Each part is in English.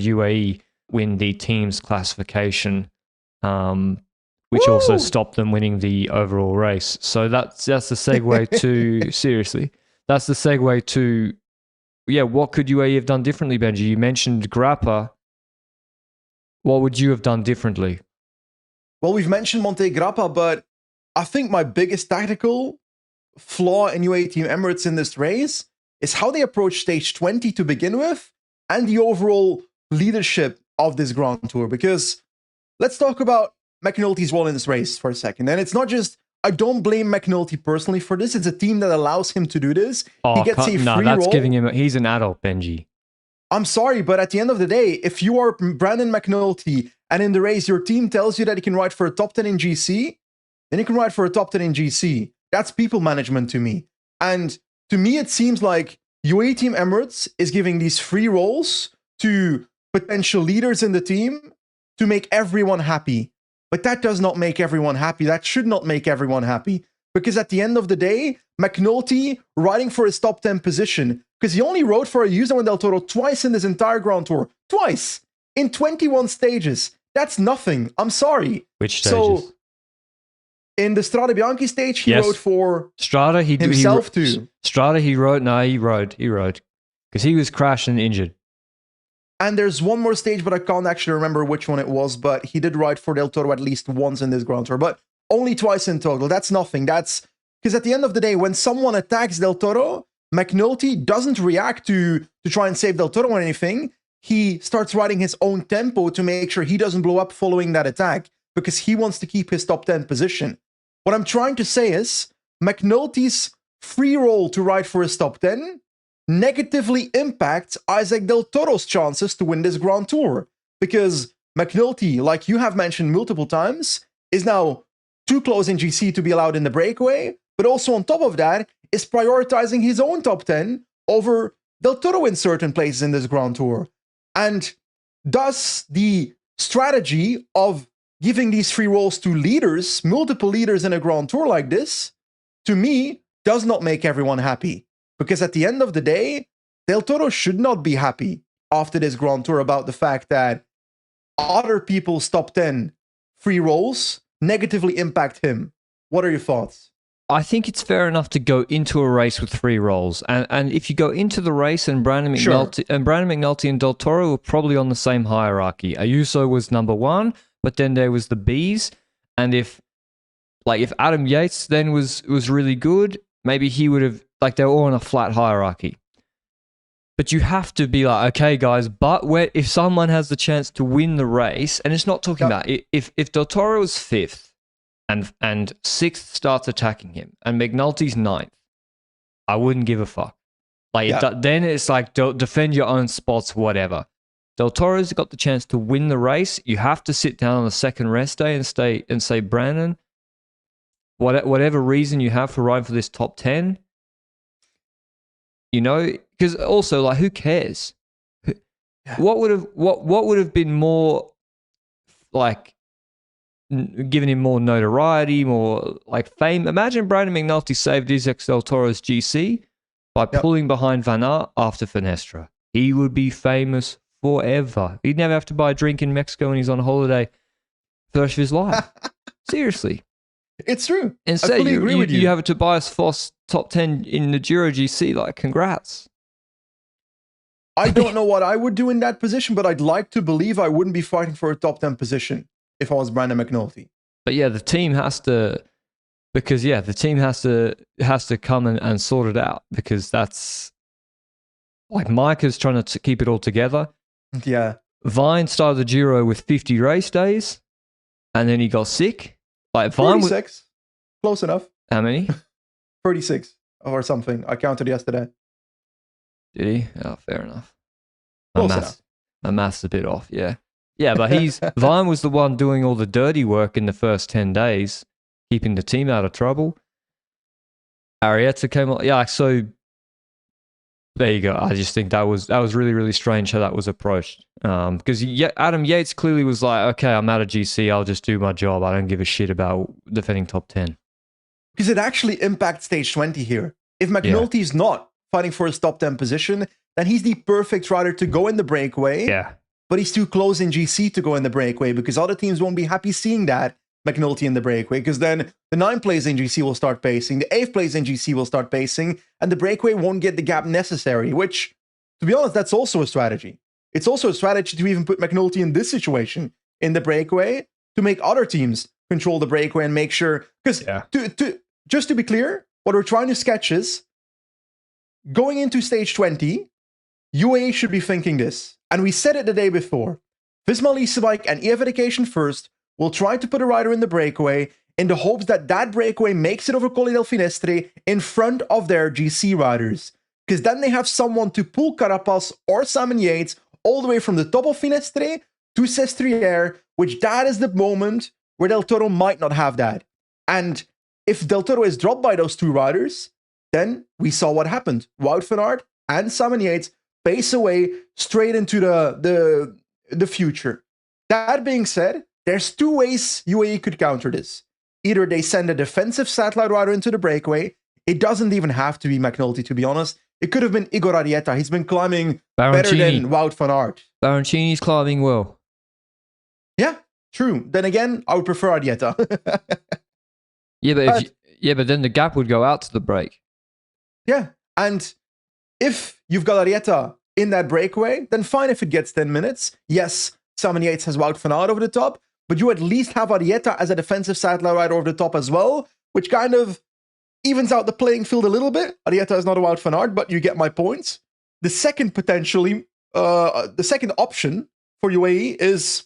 UAE win the team's classification, which also stopped them winning the overall race. So that's the segue to seriously. That's the segue to what could UAE have done differently, Benji? You mentioned Grappa. What would you have done differently? Well, we've mentioned Monte Grappa, but I think my biggest tactical flaw in UAE Team Emirates in this race is how they approach stage 20 to begin with and the overall leadership of this Grand Tour. Because let's talk about McNulty's role in this race for a second. And it's not just, I don't blame McNulty personally for this. It's a team that allows him to do this. He gets a free roll. Giving him, he's an adult, Benji. I'm sorry, but at the end of the day, if you are Brandon McNulty and in the race, your team tells you that he can ride for a top 10 in GC, then he can ride for a top 10 in GC. That's people management to me. And to me, it seems like UAE Team Emirates is giving these free rolls to potential leaders in the team to make everyone happy. But that does not make everyone happy. That should not make everyone happy. Because at the end of the day, McNulty riding for his top 10 position, because he only rode for a Ayuso and Del Toro twice in this entire Grand Tour. Twice! In 21 stages. That's nothing. I'm sorry. Which stages? So, in the Strade Bianchi stage, he rode for Strada, himself too. Strada, he rode. He rode. Because he was crashed and injured. And there's one more stage, but I can't actually remember which one it was, but he did ride for Del Toro at least once in this Grand Tour, but only twice in total. That's nothing. That's because at the end of the day, when someone attacks Del Toro, McNulty doesn't react to try and save Del Toro or anything. He starts riding his own tempo to make sure he doesn't blow up following that attack because he wants to keep his top 10 position. What I'm trying to say is McNulty's free roll to ride for his top 10 negatively impacts Isaac Del Toro's chances to win this Grand Tour. Because McNulty, like you have mentioned multiple times, is now too close in GC to be allowed in the breakaway, but also on top of that, is prioritizing his own top 10 over Del Toro in certain places in this Grand Tour. And thus, the strategy of giving these free rolls to leaders, multiple leaders in a Grand Tour like this, to me, does not make everyone happy. Because at the end of the day, Del Toro should not be happy after this Grand Tour about the fact that other people's top 10 free rolls negatively impact him. What are your thoughts? I think it's fair enough to go into a race with free rolls. And if you go into the race and Brandon McNulty and Del Toro were probably on the same hierarchy. Ayuso was number one, but then there was the Bs. And if Adam Yates then was really good, maybe he would have, they're all on a flat hierarchy. But you have to be like, okay, guys, but if someone has the chance to win the race, and it's not talking about, if Del Toro is 5th and 6th starts attacking him, and McNulty's 9th, I wouldn't give a fuck. Then it's like, defend your own spots, whatever. Del Toro's got the chance to win the race. You have to sit down on the second rest day and say, Brandon, whatever reason you have for riding for this top 10, because also, who cares? What would have been more, giving him more notoriety, more fame? Imagine Brandon McNulty saved Isaac Del Toro's GC by pulling behind Van Aert after Finestre. He would be famous forever. He'd never have to buy a drink in Mexico when he's on holiday for the rest of his life. Seriously. It's true. Instead, I fully agree with you. You have a Tobias Foss top 10 in the Giro GC. Congrats. I don't know what I would do in that position, but I'd like to believe I wouldn't be fighting for a top 10 position if I was Brandon McNulty. But yeah, the team has to, has to come and sort it out, because that's Mike is trying to keep it all together. Yeah. Vine started the Giro with 50 race days, and then he got sick. Vine 36. Close enough. How many? 36 or something. I counted yesterday. Did he? Oh, fair enough. My math's a bit off, yeah. Yeah, but Vine was the one doing all the dirty work in the first 10 days, keeping the team out of trouble. Arietta came on. Yeah, so there you go. I just think that was really, really strange how that was approached. Because Adam Yates clearly was like, okay, I'm out of GC. I'll just do my job. I don't give a shit about defending top 10. Because it actually impacts stage 20 here. If McNulty's not fighting for his top 10 position, then he's the perfect rider to go in the breakaway. Yeah. but he's too close in GC to go in the breakaway because other teams won't be happy seeing that McNulty in the breakaway, because then the 9 plays in GC will start pacing, the 8 plays in GC will start pacing, and the breakaway won't get the gap necessary, which, to be honest, that's also a strategy. It's also a strategy to even put McNulty in this situation in the breakaway to make other teams control the breakaway and make sure, because just to be clear, what we're trying to sketch is, going into stage 20, UAE should be thinking this, and we said it the day before, Visma Leasebike and EF Education first will try to put a rider in the breakaway in the hopes that that breakaway makes it over Colle del Finestre in front of their GC riders. Because then they have someone to pull Carapaz or Simon Yates all the way from the top of Finestre to Sestriere, which that is the moment where Del Toro might not have that. And if Del Toro is dropped by those 2 riders, then we saw what happened. Wout van Aert and Simon Yates pace away straight into the future. That being said, there's 2 ways UAE could counter this. Either they send a defensive satellite rider into the breakaway. It doesn't even have to be McNulty, to be honest. It could have been Igor Arieta. He's been climbing better than Wout van Aert. Baroncini's climbing well. Yeah, true. Then again, I would prefer Arieta. But then the gap would go out to the break. Yeah, and if you've got Arieta in that breakaway, then fine if it gets 10 minutes. Yes, Simon Yates has Wout van Aert over the top, but you at least have Arieta as a defensive satellite rider over the top as well, which kind of evens out the playing field a little bit. Arieta is not a Wout van Aert, but you get my points. The second the second option for UAE is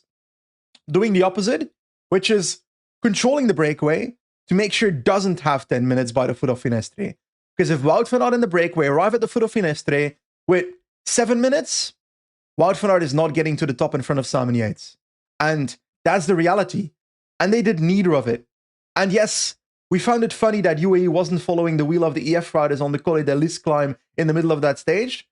doing the opposite, which is controlling the breakaway to make sure it doesn't have 10 minutes by the foot of Finestre. Because if Wout van Aert in the breakaway arrive at the foot of Finestre with 7 minutes, Wout van Aert is not getting to the top in front of Simon Yates. And that's the reality. And they did neither of it. And yes, we found it funny that UAE wasn't following the wheel of the EF riders on the Colle del Lis climb in the middle of that stage.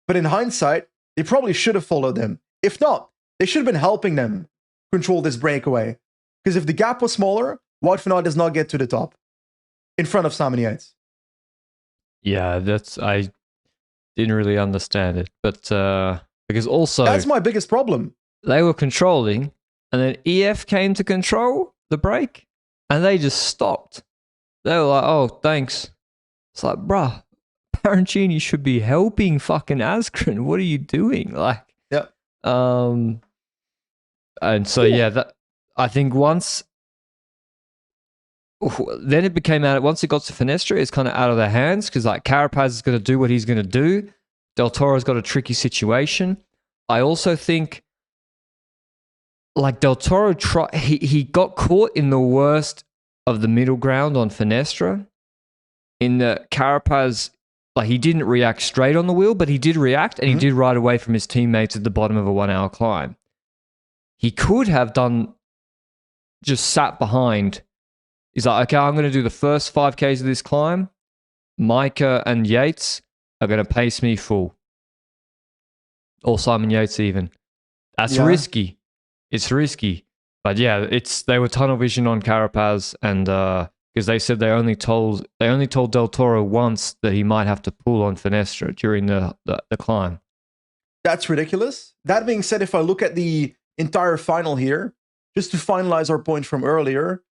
But in hindsight, they probably should have followed them. If not, they should have been helping them control this breakaway. Because if the gap was smaller, Wout van Aert does not get to the top in front of Simon Yates. Yeah, I didn't really understand it. But because also... That's my biggest problem. They were controlling, and then EF came to control the break, and they just stopped. They were like, oh, thanks. It's like, bruh, Baroncini should be helping fucking Askren. What are you doing? Like, yeah. And so, that I think once... Then it became out, once it got to Finestre, it's kind of out of their hands, because like Carapaz is going to do what he's going to do. Del Toro's got a tricky situation. I also think like Del Toro, he got caught in the worst of the middle ground on Finestre. In the Carapaz, like he didn't react straight on the wheel, but he did react, and he did ride away from his teammates at the bottom of a 1 hour climb. He could have just sat behind. He's like, okay, I'm going to do the first 5Ks of this climb. Micah and Yates are going to pace me full. Or Simon Yates even. That's risky. It's risky. But yeah, they were tunnel vision on Carapaz, and because they said they only told Del Toro once that he might have to pull on Finestre during the climb. That's ridiculous. That being said, if I look at the entire final here, just to finalize our point from earlier,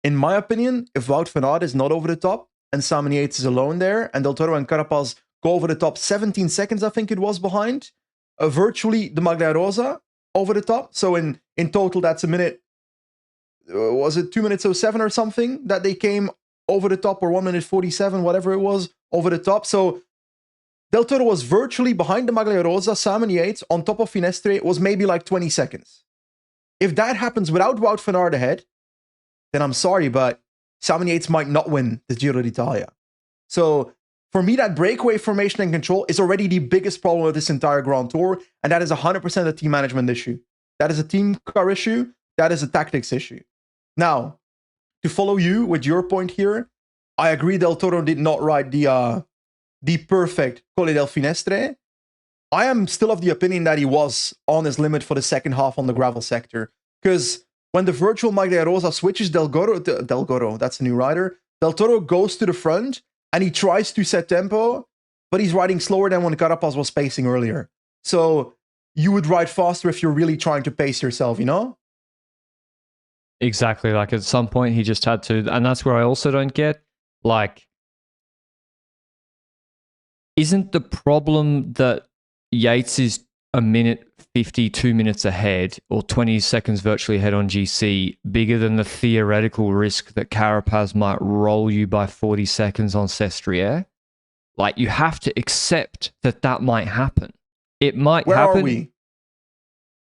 in my opinion, if Wout van Aert is not over the top and Simon Yates is alone there, and Del Toro and Carapaz go over the top 17 seconds, I think it was, behind, virtually the Maglia Rosa over the top. So in total, that's a minute, was it 2 minutes 07 or something that they came over the top, or 1 minute 47, whatever it was, over the top. So Del Toro was virtually behind the Maglia Rosa. Simon Yates on top of Finestre was maybe like 20 seconds. If that happens without Wout van Aert ahead, then I'm sorry, but Simon Yates might not win the Giro d'Italia. So for me, that breakaway formation and control is already the biggest problem of this entire Grand Tour, and that is 100% a team management issue. That is a team car issue. That is a tactics issue. Now, to follow you with your point here, I agree Del Toro did not ride the perfect Colle del Finestre. I am still of the opinion that he was on his limit for the second half on the gravel sector, because when the virtual Maglia Rosa switches Del Goro, that's a new rider, Del Toro goes to the front and he tries to set tempo, but he's riding slower than when Carapaz was pacing earlier. So you would ride faster if you're really trying to pace yourself, you know? Exactly. Like at some point he just had to, and that's where I also don't get, like, isn't the problem that Yates is a minute 50, 2 minutes ahead or 20 seconds virtually ahead on GC bigger than the theoretical risk that Carapaz might roll you by 40 seconds on Sestriere? Like, you have to accept that that might happen. It might Where happen. Are we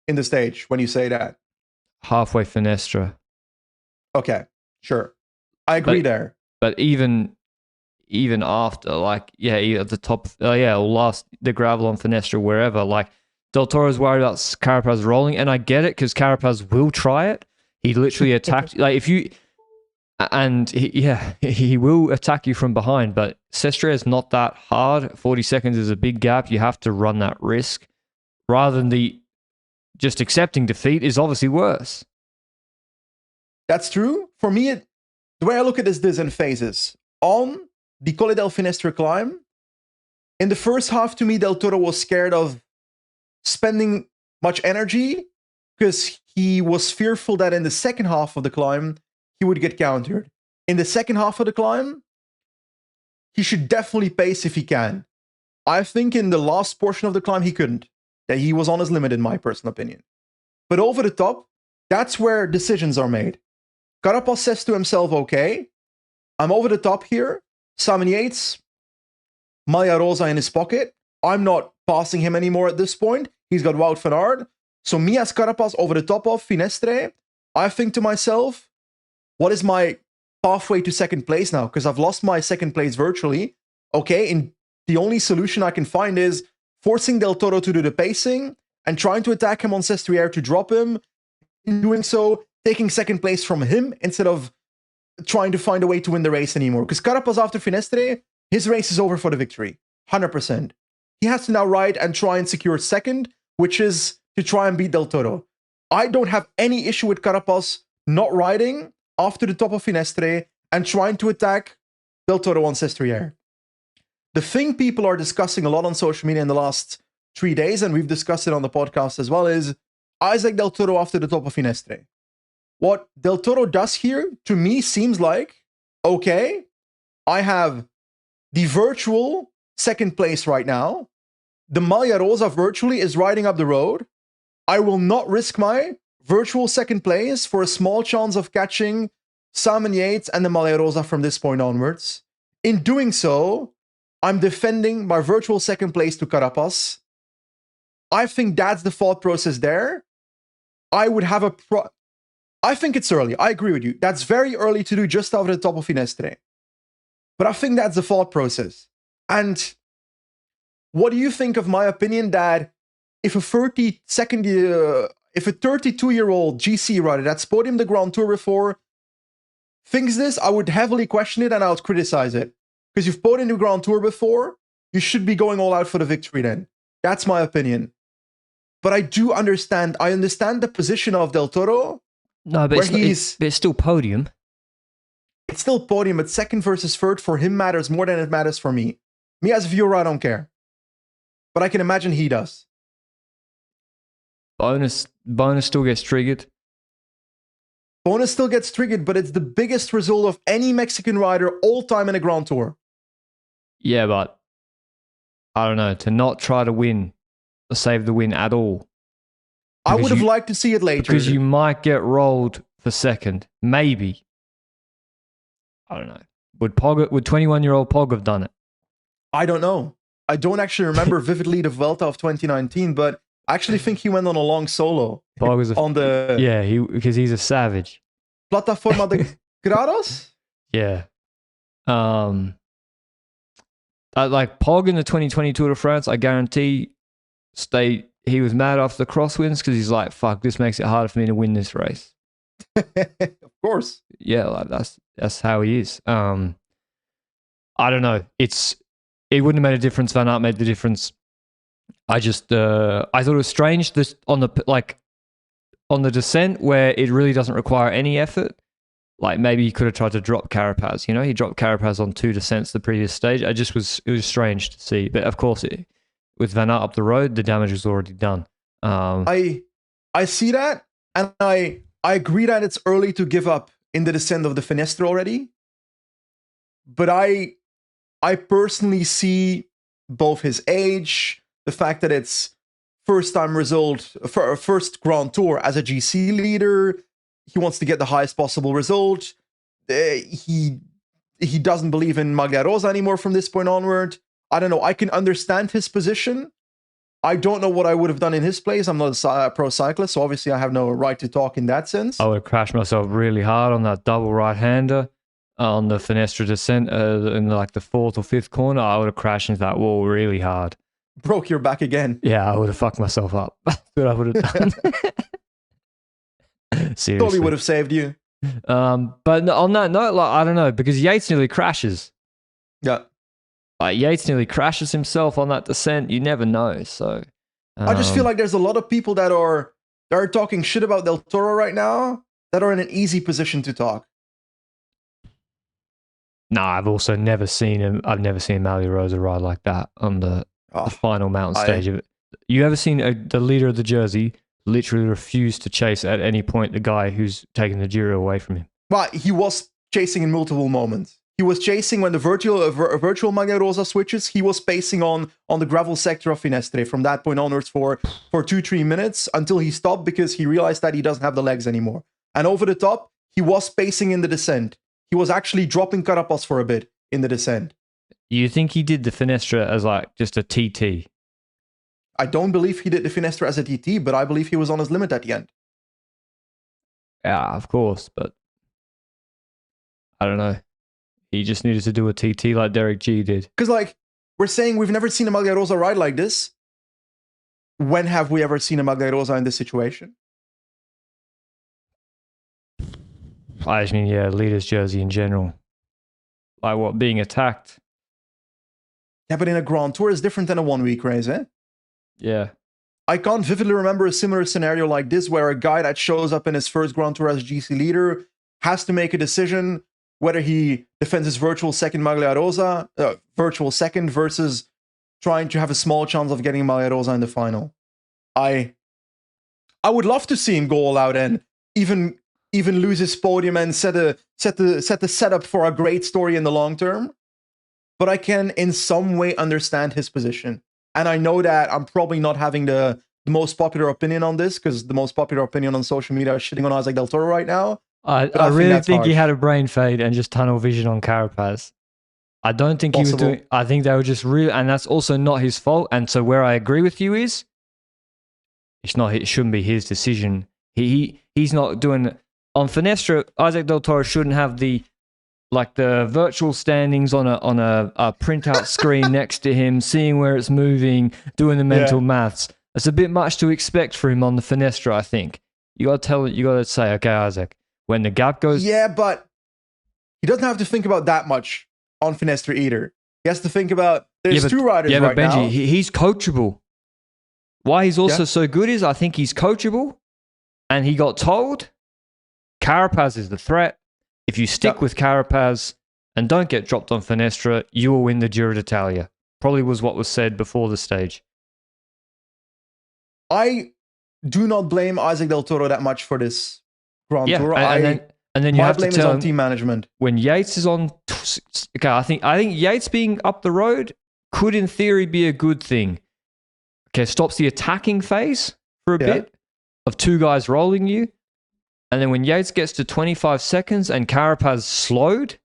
in the stage when you say that? Halfway Finestre. Okay, sure. I agree there. But even after, like, at the top, or last the gravel on Finestre, wherever, like, Del Toro's worried about Carapaz rolling, and I get it because Carapaz will try it. He literally attacked, like, if you, and he will attack you from behind, but Sestriere is not that hard. 40 seconds is a big gap. You have to run that risk rather than just accepting defeat is obviously worse. That's true. For me, the way I look at this in phases. On the Colle del Finestre climb, in the first half, to me, Del Toro was scared of spending much energy because he was fearful that in the second half of the climb, he would get countered. In the second half of the climb, he should definitely pace if he can. I think in the last portion of the climb, he couldn't. That he was on his limit, in my personal opinion. But over the top, that's where decisions are made. Carapaz says to himself, okay, I'm over the top here. Simon Yates, Maglia Rosa in his pocket. I'm not passing him anymore at this point. He's got Wout van Aert. So me as Carapaz over the top of Finestre, I think to myself, what is my pathway to second place now? Because I've lost my second place virtually. Okay, and the only solution I can find is forcing Del Toro to do the pacing and trying to attack him on Sestriere to drop him. In doing so, taking second place from him instead of trying to find a way to win the race anymore. Because Carapaz after Finestre, his race is over for the victory. 100%. He has to now ride and try and secure second, which is to try and beat Del Toro. I don't have any issue with Carapaz not riding after the top of Finestre and trying to attack Del Toro on Sestriere. The thing people are discussing a lot on social media in the last 3 days, and we've discussed it on the podcast as well, is Isaac Del Toro after the top of Finestre. What Del Toro does here, to me, seems like, okay, I have the virtual second place right now. The Maglia Rosa virtually is riding up the road. I will not risk my virtual second place for a small chance of catching Simon Yates and the Maglia Rosa from this point onwards. In doing so, I'm defending my virtual second place to Carapaz. I think that's the thought process there. I would have I think it's early. I agree with you. That's very early to do just over the top of Finestre. But I think that's the thought process. And what do you think of my opinion that if a 32-year-old GC rider that's podiumed the Grand Tour before thinks this, I would heavily question it and I would criticize it. Because you've podiumed the Grand Tour before, you should be going all out for the victory then. That's my opinion. But I understand the position of Del Toro. No, but it's still podium. It's still podium, but second versus third for him matters more than it matters for me. Me as a viewer, I don't care. But I can imagine he does. Bonus still gets triggered. Bonus still gets triggered, but it's the biggest result of any Mexican rider all time in a Grand Tour. Yeah, but I don't know, to not try to win or save the win at all. I would have liked to see it later. Because you might get rolled for second. Maybe. I don't know. Would 21-year-old Pog have done it? I don't know. I don't actually remember vividly the Vuelta of 2019, but I actually think he went on a long solo. Pog was because he's a savage. Plataforma de Grados? Yeah. Like Pog in the 2020 Tour de France, I guarantee he was mad after the crosswinds because he's like, fuck, this makes it harder for me to win this race. Of course. Yeah, like that's how he is. I don't know. It wouldn't have made a difference. Van Aert made the difference. I thought it was strange this on the descent where it really doesn't require any effort. Like maybe he could have tried to drop Carapaz. You know, he dropped Carapaz on 2 descents the previous stage. It was strange to see. But of course, with Van Aert up the road, the damage was already done. I see that, and I agree that it's early to give up in the descent of the Finestre already. But I personally both his age, the fact that it's first Grand Tour as a GC leader. He wants to get the highest possible result. He doesn't believe in Maglia Rosa anymore from this point onward. I don't know. I can understand his position. I don't know what I would have done in his place. I'm not a pro cyclist, so obviously I have no right to talk in that sense. I would have crashed myself really hard on that double right-hander on the Finestre descent in like the 4th or 5th corner. I would have crashed into that wall really hard. Broke your back again. Yeah, I would have fucked myself up. That's what I would have done. Seriously. Totally would have saved you. But on that note, like, I don't know, because Yates nearly crashes. Yeah. Yates nearly crashes himself on that descent. You never know. So I just feel like there's a lot of people that are talking shit about Del Toro right now that are in an easy position to talk. No, I've also never seen him. I've never seen Maglia Rosa ride like that on the final mountain stage of it. You ever seen the leader of the Jersey literally refuse to chase at any point the guy who's taking the Giro away from him? Well, he was chasing in multiple moments. He was chasing when the virtual Maglia Rosa switches. He was pacing on the gravel sector of Finestre from that point onwards for 2-3 minutes until he stopped because he realized that he doesn't have the legs anymore. And over the top, he was pacing in the descent. He was actually dropping Carapaz for a bit in the descent. You think he did the Finestre as like just a TT? I don't believe he did the Finestre as a TT, but I believe he was on his limit at the end. Yeah, of course, but I don't know. He just needed to do a TT like Derek G did. Because, like, we're saying we've never seen a Maglia Rosa ride like this. When have we ever seen a Maglia Rosa in this situation? I just mean, yeah, leader's jersey in general. Like what, being attacked? Yeah, but in a Grand Tour is different than a 1-week race, eh? Yeah. I can't vividly remember a similar scenario like this where a guy that shows up in his first Grand Tour as GC leader has to make a decision whether he defends his virtual second Maglia Rosa, virtual second versus trying to have a small chance of getting Maglia Rosa in the final. I would love to see him go all out and even lose his podium and set the setup for a great story in the long term. But I can in some way understand his position. And I know that I'm probably not having the most popular opinion on this because the most popular opinion on social media is shitting on Isaac Del Toro right now. I really think he had a brain fade and just tunnel vision on Carapaz. I don't think he was doing... I think they were just real, and that's also not his fault. And so where I agree with you is, it shouldn't be his decision. He's not doing... On Finestre, Isaac Del Toro shouldn't have the virtual standings on a printout screen next to him, seeing where it's moving, doing the mental maths. It's a bit much to expect for him on the Finestre, I think. You got to say, okay, Isaac, when the gap goes... Yeah, but he doesn't have to think about that much on Finestre either. He has to think about... There's two riders right now. Yeah, but Benji, he's coachable. Why he's also so good is I think he's coachable, and he got told Carapaz is the threat. If you stick with Carapaz and don't get dropped on Finestre, you will win the Giro d'Italia. Probably was what was said before the stage. I do not blame Isaac Del Toro that much for this Grand Tour. And then you have to tell him team management. When Yates is on... Okay, I think Yates being up the road could in theory be a good thing. Okay, stops the attacking phase for a bit of two guys rolling you. And then when Yates gets to 25 seconds and Carapaz slowed,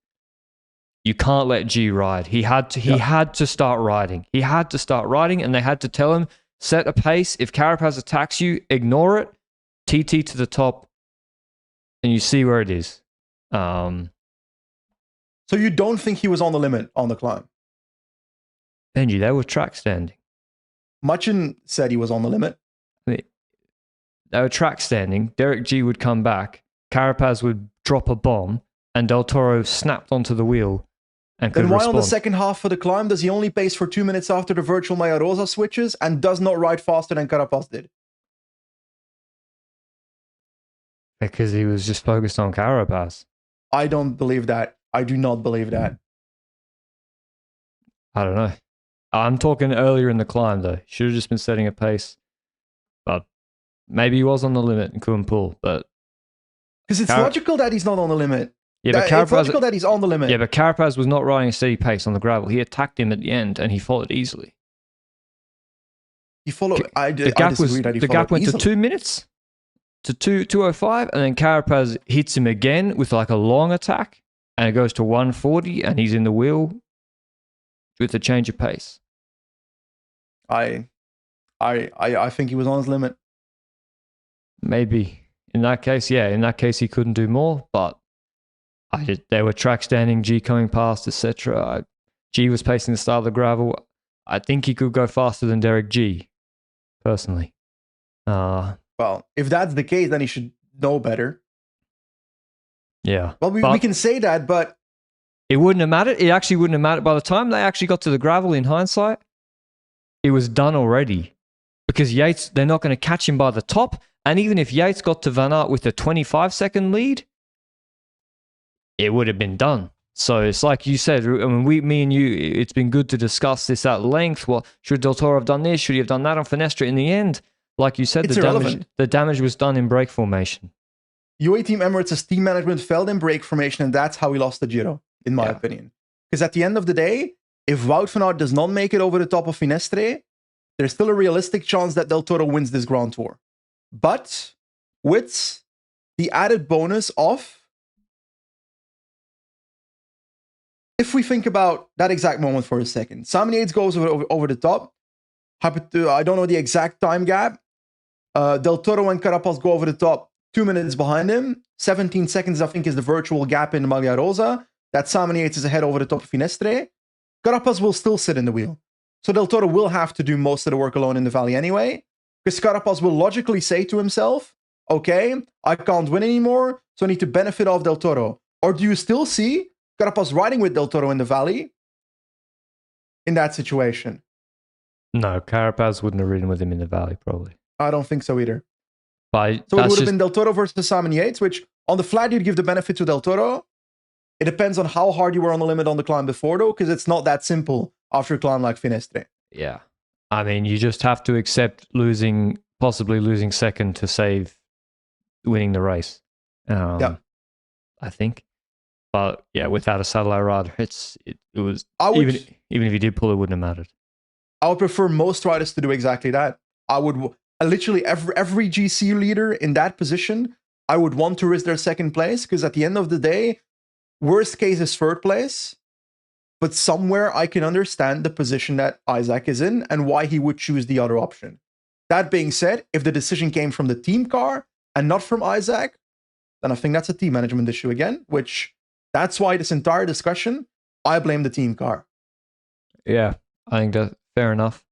you can't let G ride. He had to start riding. He had to start riding, and they had to tell him, set a pace. If Carapaz attacks you, ignore it. TT to the top, and you see where it is. So you don't think he was on the limit on the climb? Benji, they were track standing. Muchin said he was on the limit. They were track standing. Derek G would come back. Carapaz would drop a bomb, and Del Toro snapped onto the wheel and could respond. Then why on the second half of the climb does he only pace for 2 minutes after the virtual Maglia Rosa switches and does not ride faster than Carapaz did? Because he was just focused on Carapaz. I don't believe that. I do not believe that. I don't know. I'm talking earlier in the climb, though. Should have just been setting a pace. But Maybe he was on the limit and couldn't pull, but because it's logical that he's not on the limit. Yeah, but it's logical that he's on the limit. Yeah, but Carapaz was not riding a steady pace on the gravel. He attacked him at the end, and he followed easily. He followed. The gap went easily. to 2 minutes, to 2:05, and then Carapaz hits him again with like a long attack, and it goes to 140, and he's in the wheel with a change of pace. I think he was on his limit. Maybe in that case, yeah. In that case, he couldn't do more, but there were track standing, G coming past, etc. G was pacing the start of the gravel. I think he could go faster than Derek G, personally. Well, if that's the case, then he should know better. Yeah. Well, we can say that, but it wouldn't have mattered. It actually wouldn't have mattered. By the time they actually got to the gravel, in hindsight, it was done already. Because Yates, they're not going to catch him by the top. And even if Yates got to Van Aert with a 25-second lead, it would have been done. So it's like you said, I mean, me and you, it's been good to discuss this at length. Well, should Del Toro have done this? Should he have done that on Finestre? In the end, like you said, the damage was done in brake formation. UAE Team Emirates' team management failed in brake formation, and that's how he lost the Giro, in my opinion. Because at the end of the day, if Wout van Aert does not make it over the top of Finestre, there's still a realistic chance that Del Toro wins this Grand Tour. But with the added bonus of, if we think about that exact moment for a second, Simon Yates goes over the top. I don't know the exact time gap. Del Toro and Carapaz go over the top 2 minutes behind him. 17 seconds, I think, is the virtual gap in the Maglia Rosa. That Simon Yates is ahead over the top of Finestre. Carapaz will still sit in the wheel. So Del Toro will have to do most of the work alone in the valley anyway. Because Carapaz will logically say to himself, okay, I can't win anymore, so I need to benefit off Del Toro. Or do you still see Carapaz riding with Del Toro in the valley in that situation? No, Carapaz wouldn't have ridden with him in the valley, probably. I don't think so either. But so it would have been Del Toro versus Simon Yates, which on the flat you'd give the benefit to Del Toro. It depends on how hard you were on the limit on the climb before, though, because it's not that simple after a climb like Finestre. Yeah. I mean, you just have to accept possibly losing second to save winning the race. I think. But yeah, without a satellite rider, it was even if you did pull, it wouldn't have mattered. I would prefer most riders to do exactly that. I would literally every GC leader in that position, I would want to risk their second place, because at the end of the day, worst case is third place. But somewhere I can understand the position that Isaac is in and why he would choose the other option. That being said, if the decision came from the team car and not from Isaac, then I think that's a team management issue again, which that's why this entire discussion, I blame the team car. Yeah, I think that's fair enough.